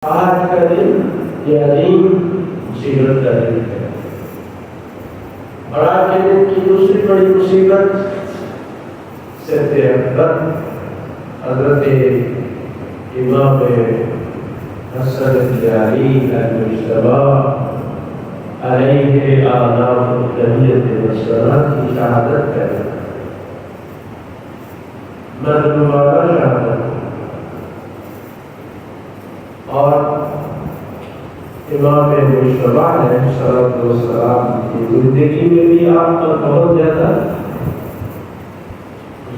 آج کا دن یہ عظیم مصیبت کا دن ہے، اور آج کے دن کی دوسری بڑی مصیبت سید اکبر حضرت امام حسن علی المجتبی علیہ آداب الطیبۃ والسلام کی شہادت ہے، مرحومانہ شہادت، اور امام مجتبی علیہ السلام کی زندگی میں بھی آپ پر بہت زیادہ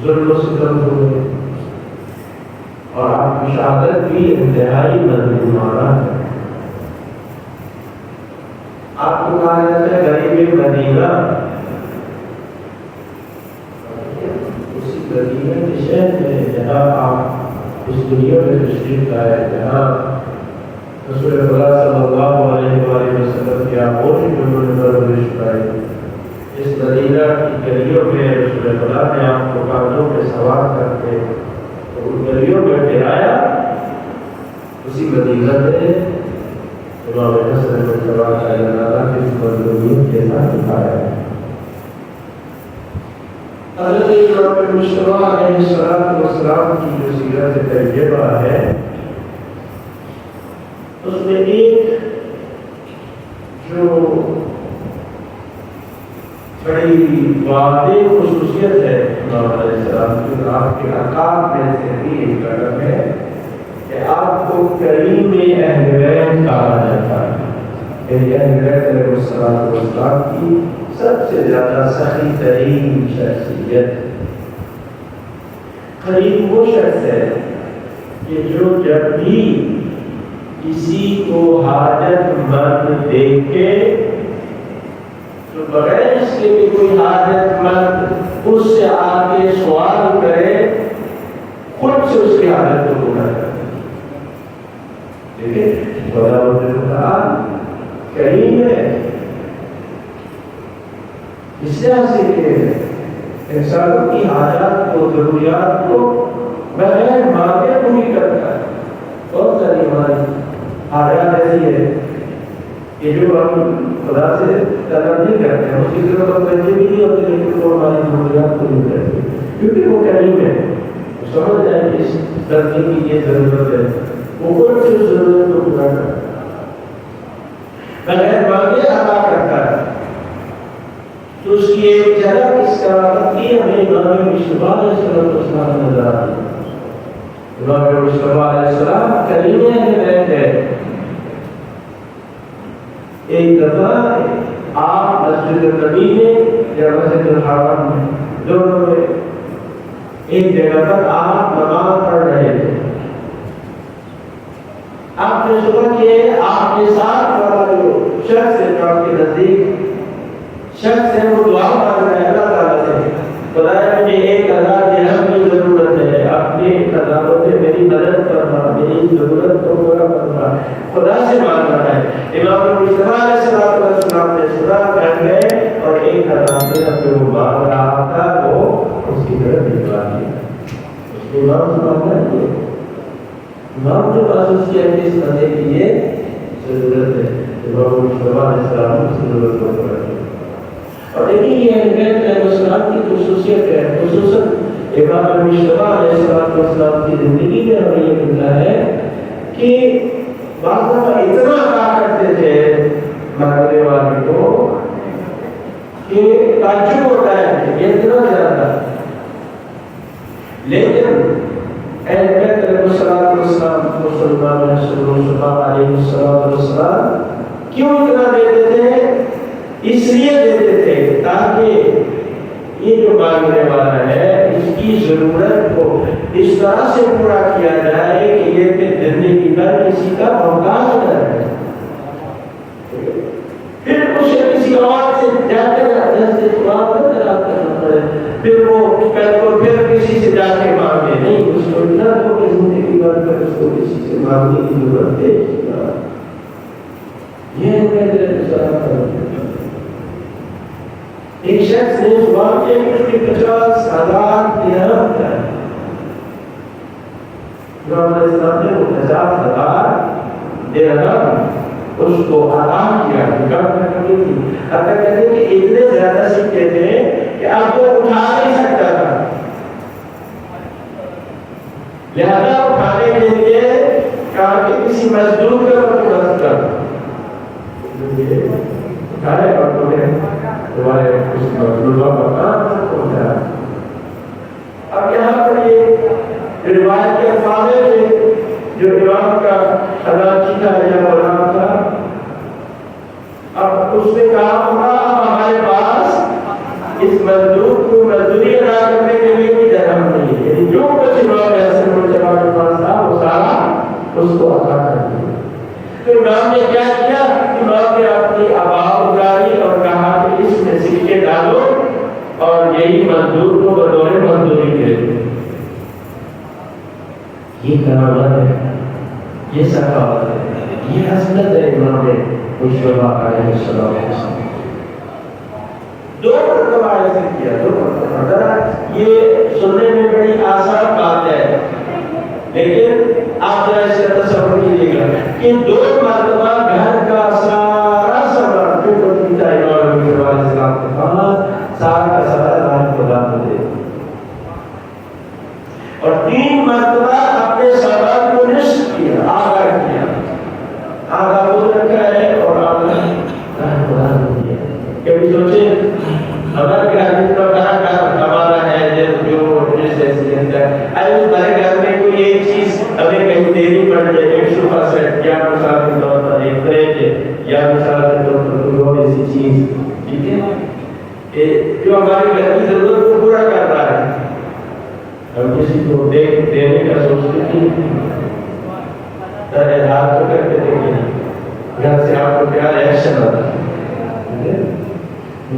ظلم و ستم ہوئے، اور آپ کی شہادت بھی انتہائی مظلومانہ ہے۔ آپ کو کہا جاتا ہے غریب مدینہ، اسی مدینہ کے شہر میں جہاں آپ اس دنیا میں تشریف لائے، جہاں رسول خدا صلی اللہ علیہ وآلہ وسلم کی آغوش میں انہوں نے پرورش پائی، اس مدینہ کی گلیوں میں رسول خدا نے آپ کو کاندھوں پہ سوار کر کے ان گلیوں میں ٹھہرایا، اسی مدینہ میں امام حسن المجتبی علیہ کی مظلومیت کے ساتھ دکھایا ہے۔ حضرت امام مجتبی علیہ السلام کی جو سیرت طیبہ ہے، اس میں ایک جو بڑی واضح خصوصیت ہے امام علیہ السلام کی، آپ کے القاب میں سے بھی ایک رقم ہے کہ آپ کو کریم اہل بیت کہا جاتا ہے۔ اہل بیت علیہ السلام کی سب سے زیادہ سخی ترین شخصیت کریم وہ شخص ہے کہ جو جب بھی کسی کو حاجت مند دیکھے تو بغیر اس کے بھی کوئی حاجت مند اس سے آگے سوال کرے، خود سے اس کی حاجت کو پورا کرے۔ دیکھیں خدا تعالیٰ کریم ہے، اس لحاظ سے کہ انسانوں کی حاجات کو، ضروریات کو بغیر مانگے پوری کرتا ہے۔ بہت ساری ہماری حاجات ایسی ہے کہ جو ہم خدا سے طلب نہیں کرتے ہیں، اس کی ضرورت ہم پیسے بھی نہیں ہوتے، لیکن وہ ہماری ضروریات کو نہیں کرتے کیونکہ وہ کریم ہے، وہ سمجھ جائے کہ اس بندے کی یہ ضرورت ہے، وہ خود سے اس ضرورت کو پورا کرتا ہے، بغیر مانگے عطا کرتا ہے۔ تو اس کی ایک جھلک اس کرامت کی ہمیں امام مجتبی علیہ السلام نظر آتی ہے۔ امام مجتبی علیہ السلام کریم اہل بیت ہے۔ ایک دفعہ آپ مسجد نبی میں یا مسجد الحرام میں، دونوں میں ایک جگہ پر آپ نماز پڑھ رہے تھے، آپ نے سنا کہ آپ کے ساتھ والا جو شخص ہے، جو آپ کے نزدیک شخص ہے، وہ دعا مانگ رہا ہے اللہ تعالیٰ سے، خدایا مجھے 1000 درہم کی ضرورت ہے، اپنے خزانوں سے میری مدد کرنا، میری ضرورت کو پورا کرنا، خدا سے مانگ رہا ہے۔ امام مجتبی علیہ السلام نے سنا، کر گئے اور 1000 درہم جو وہ مانگ رہا تھا وہ اس کی طرف بھجوا دیا۔ اس نے امام سے مانگا کہ امام نے محسوس کیا کہ اس بندے کی یہ ضرورت ہے، امام مجتبی علیہ السلام اس ضرورت کو پورا کیا۔ اور دیکھیں یہ اہل بیت علیہ السلام کی خصوصیت ہے، خصوصاً امام مجتبی علیہ السلام کی زندگی میں ہمیں یہ ملتا ہے کہ بعض دفعہ اتنا عطا کرتے تھے مانگنے والے کو کہ تعجب ہوتا ہے کہ یہ اتنا زیادہ، لیکن اہل بیت علیہ السلام مسلمان علیہ السلام کیوں اتنا دیتے تھے؟ اس لیے دیتے تھے تاکہ یہ جو مانگنے والا ہے اس کی ضرورت کو اس طرح سے پورا کیا جائے کہ یہ زندگی بھر کسی کا محتاج نہ رہے، پھر اسے کسی اور سے جا کے کرنا پڑے، پھر وہ پھر کسی سے جا کے مانگے نہیں، اس کو اتنا ہو کہ زندگی بھر پر اس کو کسی سے مانگنے کی ضرورت ہے۔ یہ ایک شخص نے سوال کیا کہ اس کے 50,000 درہم ہے، امام علیہ السلام نے وہ 50,000 رب اس کو عطا کیا، کبھی تھی حتیٰ کہتے کہ اتنے زیادہ سکے تھے کہ اب وہ اٹھا نہیں سکتا تھا، لہذا اٹھانے کے لیے کہا کہ کسی مزدور کا بندوبست کر، اٹھائے اور تمہیں تمہارے اس مزدور کا کام پہنچایا۔ اب یہاں پر یہ روایت کے الفاظ ہے جو امام کا اداچی تھا یا غلام تھا، اب اس نے کہا ہوگا اب ہمارے پاس اس مزدور کو مزدوری ادا کرنے کے لیے کوئی درہم نہیں ہے، یعنی جو کچھ امام حسن مرتضیٰ کے پاس تھا وہ سارا اس کو عطا کر دیا۔ تو امام نے کیا کیا؟ امام نے اپنی آبا اتاری اور کہا کہ اس میں سکے ڈالو اور یہی مزدور کو بطور مزدوری دے دو۔ یہ کرامت ہے، یہ سخاوت ہے، یہ حسنت ہے امام مجتبیٰ علیہ السلام۔ دو مرتبہ ایسے کیا، دو مرتبہ۔ یہ سننے میں بڑی آسان بات ہے، لیکن آپ ذرا اس کا تصور کیجیے گا کہ دو مرتبہ گھر کا سارا سامان جو پتیتا امام مجتبیٰ علیہ السلام کے پاس سارا کا سارا راہ خدا کو دے، اور تین مرتبہ اپنے سامان کو نصف کیا، آدھا کیا، آدھا خود رکھا ہے اور آدھا خدا کو دیا۔ کبھی سوچے اگر کہ حدیث کا ہمارا ہے جو جس حیثیت ہے، اگر ہمارے گھر میں کوئی ایک چیز ہمیں کہیں دینی پڑ جائے، ایک صبح سے یا مثال کے طور پر ایک فریج یا مثال کے طور پر کوئی اور ایسی چیز، ٹھیک ہے، جو ہمارے گھر کی ضرورت کو پورا کر رہا ہے، ہم کسی کو دینے کا سوچتے ہیں، اظہار تو کرتے تھے گھر سے آپ کو کیا ریئیکشن آتا ہے،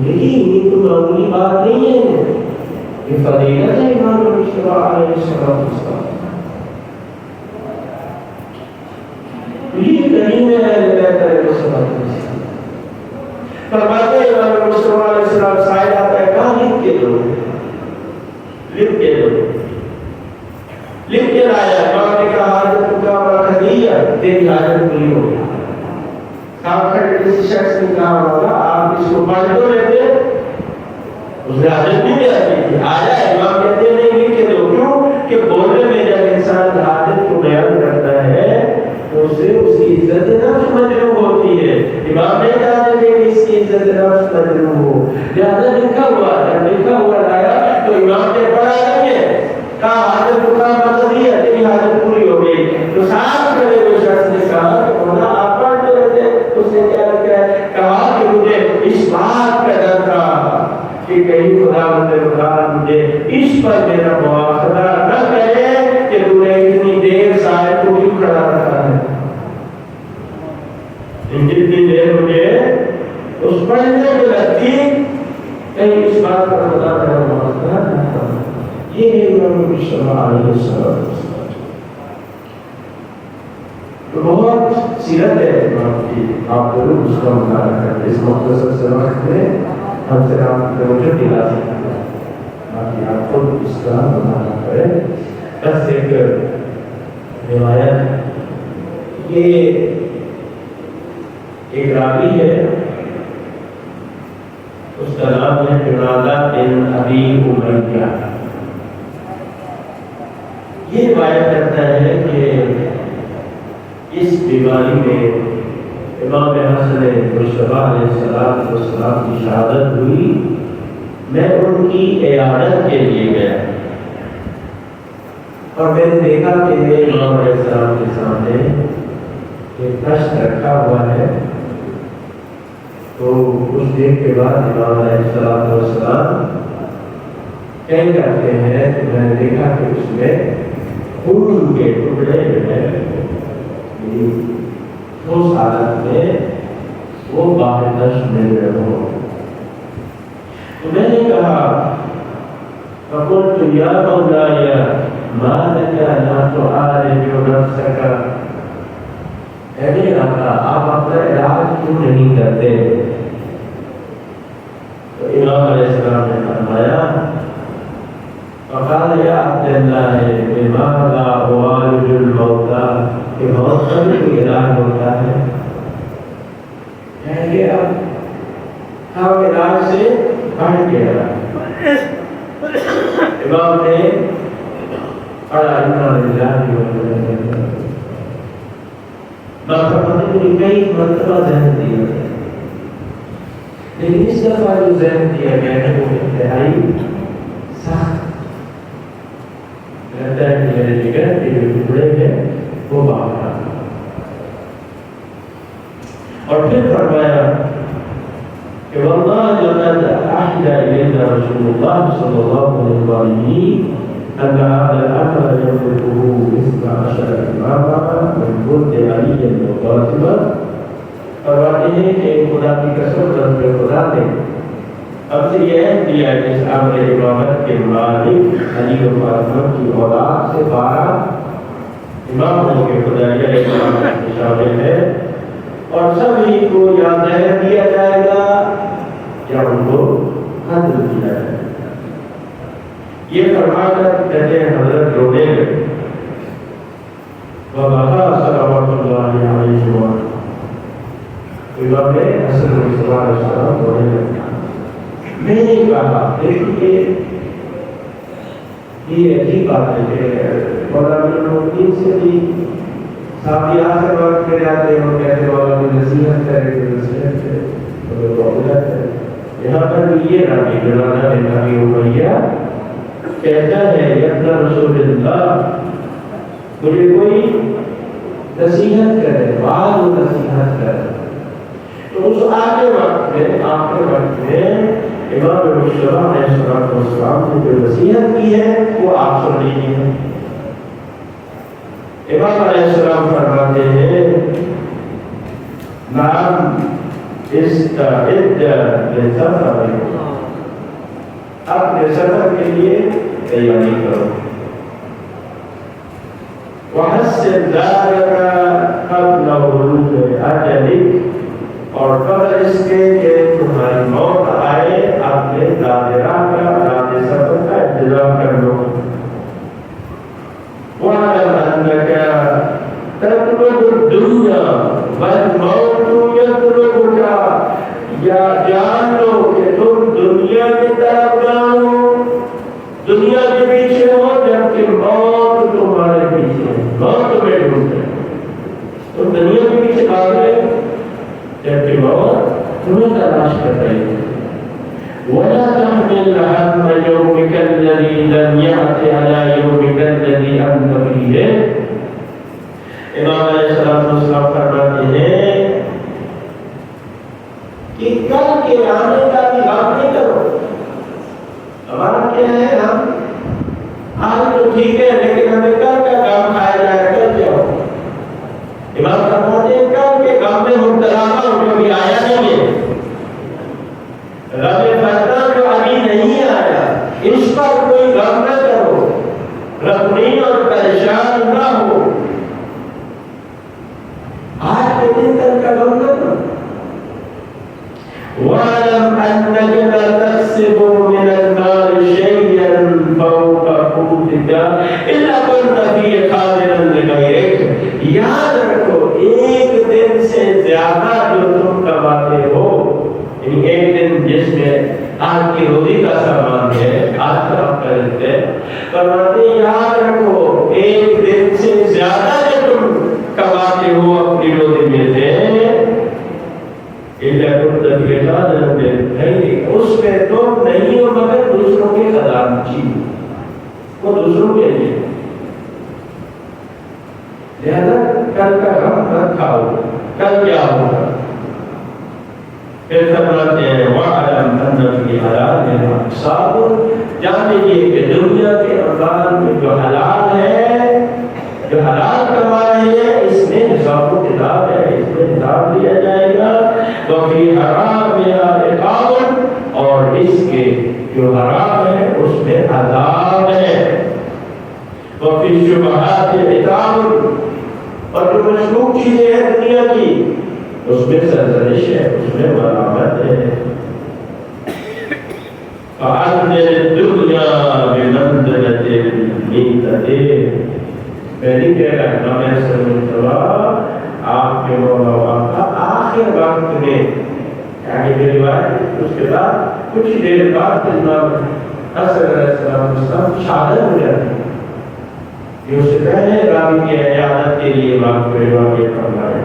یہ تو معمولی بات نہیں ہے، یہ فضیلت ہے امام مجتبیٰ علیہ السلام۔ یہ کہیں میں اہل بیت علیہ السلام فرماتے ہیں امام مجتبیٰ علیہ السلام سائل آتا ہے، کہاں لکھ کے دو، لکھ کے دو، لکھ کے لایا۔ امام نے کہا حاجت کا مرخدیہ، تیری حاجت پوری ہو گئی۔ کام کھڑے کسی شخص نے کہا ہوگا آپ اس کو پڑھ تو لیتے، اس نے حاجت نہیں آتی تھی، آیا امام کہتے ہیں نہیں لکھ کے دو، کیوں کہ بولنے میں جب انسان حاجت کو بیان کرتا ہے تو اسے اس کی عزت نفس مجروح ہوتی ہے۔ امام نہیں چاہتے تھے کہ اس کی عزت نفس مجروح ہو، لہذا لکھا ہوا، جب لکھا ہوا لایا تو امام نے پڑھا کرے کہا حاجت کا مرخدیہ، تیری حاجت پوری ہو گئی۔ تو ساتھ کھڑے ہوئے شخص نے کہا کہ مولا آپ پڑھ تو رہتے، اس نے کیا لکھا ہے؟ کہا کہ مجھے اس بات کا ڈر تھا کہ کہیں خدا متعال مجھے اس پر میرا مواخذہ نہ کرے کہ تو نے اتنی دیر سائے کو کیوں کھڑا رکھا ہے، جتنی دیر مجھے اس پڑھنے میں لگتی کہیں اس بات پر خدا میرا مواخذہ نہ کرے۔ یہ ہے امام مجتبیٰ علیہ السلام۔ تو بہت سیرت ہے امام کی، آپ ضرور اس کا مطالعہ کریں۔ اس مختصر سے وقت میں ہم سے آپ کی توجہ دلا سکتے ہیں، باقی آپ خود اس کا مطالعہ کریں۔ بس ایک روایت، یہ ایک راوی ہے، اس کا نام ہے جنادہ بن ابی امیہ۔ یہ روایت کرتا ہے کہ اس بیماری میں امام حسن مجتبیٰ علیہ السلام کی شہادت ہوئی، میں ان کی عیادت کے لیے گیا اور میں نے دیکھا کہ امام علیہ السلام کے سامنے ایک کشت رکھا ہوا ہے۔ تو کچھ دیر کے بعد امام علیہ السلام کہیں کرتے ہیں تو میں نے دیکھا کہ اس میں خون کے ٹکڑے جو ہیں اس حالت میں وہ باہر نش مل رہے ہو۔ تو میں نے کہا فقلت یا مولاي ما لك لا تعالج نفسك، اے میرے آقا آپ اپنا علاج کیوں نہیں کرتے؟ تو امام علیہ السلام نے فرمایا فقال یا عبد اللہ بماذا أعالج الموتى، کہ موت کا بھی کوئی علاج ہوتا ہے؟ ہم علاج سے بڑھ گیا امام نے پڑھا کئی مرتبہ ذہن دیا لیکن اس دفعہ جو ذہن دیا گیا ہے وہ انتہائی سخت رہتا ہے کہ میرے جگر کے جو ٹکڑے ہیں وہ باہر اور پھر فرمایا کہ واللہ لقد احدى الينا رسول الله صلى الله عليه وسلم ان هذا الامر يملكه 12 اماما من جند علي وفاطمه فرماتے ہیں کہ خدا کی قسم رب خدا نے اب سے یہ دیا کہ اس امر امامت کے مالک علی و فاطمہ کی اولاد سے 12 امام ہوں گے خدایہ امامت میں شامل ہے اور سبھی کو یا زہر دیا جائے گا یا ان کو قتل کیا جائے گا. یہ فرما کر کہتے ہیں حضرت رونے لگے وَبَقَى صَلَوَاتُ اللَّهِ عَلَيْهِ وَسَلَّمَ امام نے حسن صلی اللہ علیہ وسلم رونے لگا. میں نے کہا دیکھیے یہ عجیب بات ہے کہ مولانا مدین سے بھی صاحب یہاں سے بات کرے آتے ہیں اور کہتے والا بھی نصیحت کرے کہ نصیحت کرے اور غلط ہے. یہاں پر بھی یہ رامی جلانا بن ابی امیہ کہتا ہے یبن رسول اللہ مجھے کوئی نصیحت کرے بعض وہ نصیحت کرے. تو اس آخر وقت میں امام مصطفیٰ علیہ السلام نے جو نصیحت کی ہے وہ آپ سن لیجیے. امام علیہ السلام فرماتے ہیں نام استعد للسفر اپنے سفر کے لیے تیاری کرو وحسن ذلك قبل بلوغ اجلک اور قبل اس کے کہ تمہاری موت آئے اپنے دائرہ کا سفر کا انتظام کر لو. وَاعْلَمْ أَنَّكَ تَطْلُبُ الدُّنْيَا وَالْمَوْتُ يَطْلُبُكَ یا جان لو کہ تم دنیا کی طرف جاؤ دنیا کے پیچھے ہو جبکہ موت تمہارے پیچھے ہے. موت تمہیں ڈھونڈ ہے تم دنیا کے پیچھے بھاگ رہے جبکہ موت تمہیں تلاش کر رہی ہے. ولا تحمل هم يومك الذي لم يأت على يومك الذي أنت فيه. امام علیہ السلام فرماتے ہیں کہ کل کے آنے کا بھی غم نہیں کرو. ہمارا کیا ہے ہم آج تو ٹھیک ہے لیکن ہمیں کل کا غم کھایا جائے کل جاؤ. امام فرماتے ہیں کل کے غم میں مبتلا ہو جو ابھی آیا نہیں ہے. رب فتنہ جو ابھی نہیں آیا اس پر کوئی غم نہ کرو غمگین اور پریشان نہ ہو. آج کے دن کل کا غم نہ کرو. وَاعْلَمْ أَنَّكَ لَا تَكْسِبُ مِنَ الْمَالِ شَيْئًا فَوْقَ قُوتِكَ إِلَّا كُنْتَ فِيهِ خَازِنًا لِغَيْرِكَ. یاد رکھو ایک دن سے زیادہ جو تم کماتے ہو یعنی ایک دن جس میں آج کی روزی کا سامان ہے آج کا آپ کا رزق ہے فرماتے یاد رکھو ایک دن سے زیادہ جو تم کماتے ہو اپنی روزی میں سے اس میں تم نہیں ہو مگر دوسروں کے خزانچی وہ دوسروں کے لیے. لہذا کل کا غم نہ کھاؤ کل کیا ہوگا. پھر فرماتے ہیں وَعَلَمْ أَنَّ فِي حَلَالٍ حِسَابٌ. جان لیجیے کہ دنیا کے اموال میں جو حلال ہے جو حلال کما رہے ہیں اس میں حساب و کتاب ہے اس میں حساب لیا جائے گا. وَفِي حَرَامِهَا عِقَابٌ اور اس کے جو حرام ہے اس میں عذاب ہے. وَفِي الشُّبُهَاتِ عِقَابٌ اور جو مشکوک چیزیں ہیں دنیا کی اس میں سرزنش ہے اس میں ملامت ہے. فَعَدْلِ الدُّنْيَا بِمَنْزِلَةِ الْمِيتَةِ. میں نہیں کہہ رہا میں آپ کے مولا کا آخر وقت میں آگے کی روایت اس کے بعد کچھ دیر بعد امام حسن علیہ السلام شہادت ہو جاتی ہے. یہ اس سے پہلے راوی کی عیادت کے لیے واقع فرمائے.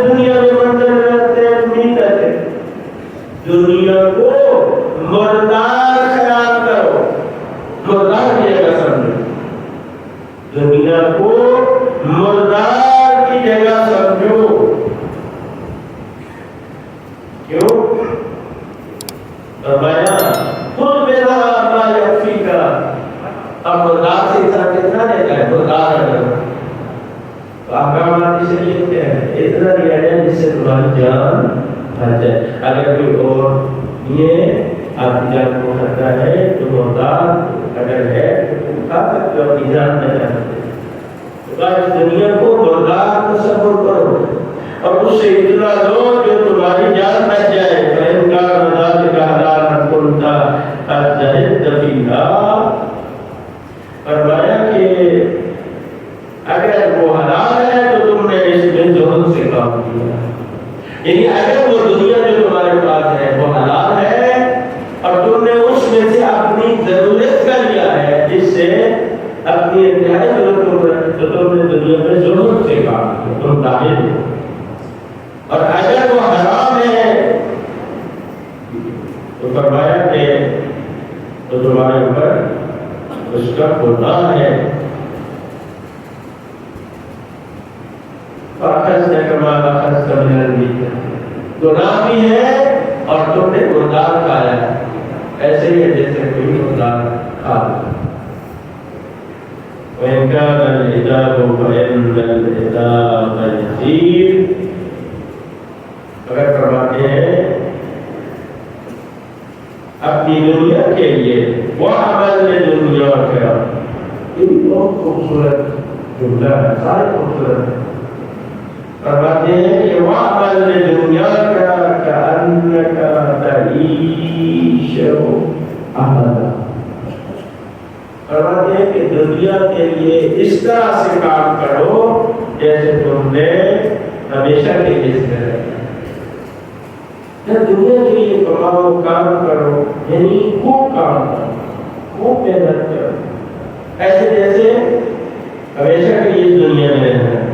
دنیا میں منظر رہتے ہیں امید ہے دنیا کو مردار خیال کرو. مردار کی جگہ سمجھو, دنیا کو مردار کی جگہ سمجھو. کیوں؟ فرمایا خود میرا ما یکفی کا. اب مردار سے انسان کتنا دیتا ہے؟ مردار ہے تو احکامات شریعت کیا ہے؟ اتنا دیا جائے جس سے تمہاری جان بچ جائے. اگر کوئی اور یہ آپ کی جان کو خطرہ ہے تو مردار اگر ہے تو تم کھا سکتے ہو, اپنی جان بچا سکتے ہو. تو اس دنیا کو مردار تصور کرو اور اس سے اتنا دو جو تمہاری جان بچ جائے. فَإِنْ كَانَ ذَلِكَ حَلَالًا كُنْتَ فَاجْتَهِدْ فِيهَا. فرمایا کہ اگر وہ حلال ہے تو تم نے اس میں زہد سے کام کیا. یعنی اگر وہ دنیا جو تمہارے پاس ہے وہ حلال ہے اور تم نے اس میں سے اپنی ضرورت کا لیا ہے جس سے اپنی انتہائی ضرورت کو, تو تم نے دنیا میں ضرورت سے کام کیا, تم داخل ہو. اور اگر وہ حرام ہے تو فرمایا کہ تو تمہارے اوپر اس کا گناہ ہے. گناہ بھی ہے اور تم نے مردار کھایا ہے. ایسے ہی ہے جیسے کوئی مردار کھا لے. وَإِنْ كَانَ الْعِتَابُ فَإِنَّ الْعِتَابَ يَسِيرٌ. اگر فرماتے ہیں اپنی دنیا کے لیے وہ عمل دنیا کا, یہ بھی بہت خوبصورت جملہ ہے, سارے خوبصورت ہے. فرماتے ہیں کہ وہ عمل دنیا کا کأنک تعیش ابدا. فرماتے ہیں کہ دنیا کے لیے اس طرح سے کام کرو جیسے تم نے ہمیشہ کے لیے اس طرح. دنیا کے لیے کماؤ, کام کرو, یعنی خوب کام کرو, خوب محنت کرو, ایسے جیسے ہمیشہ کے لیے دنیا میں رہنا.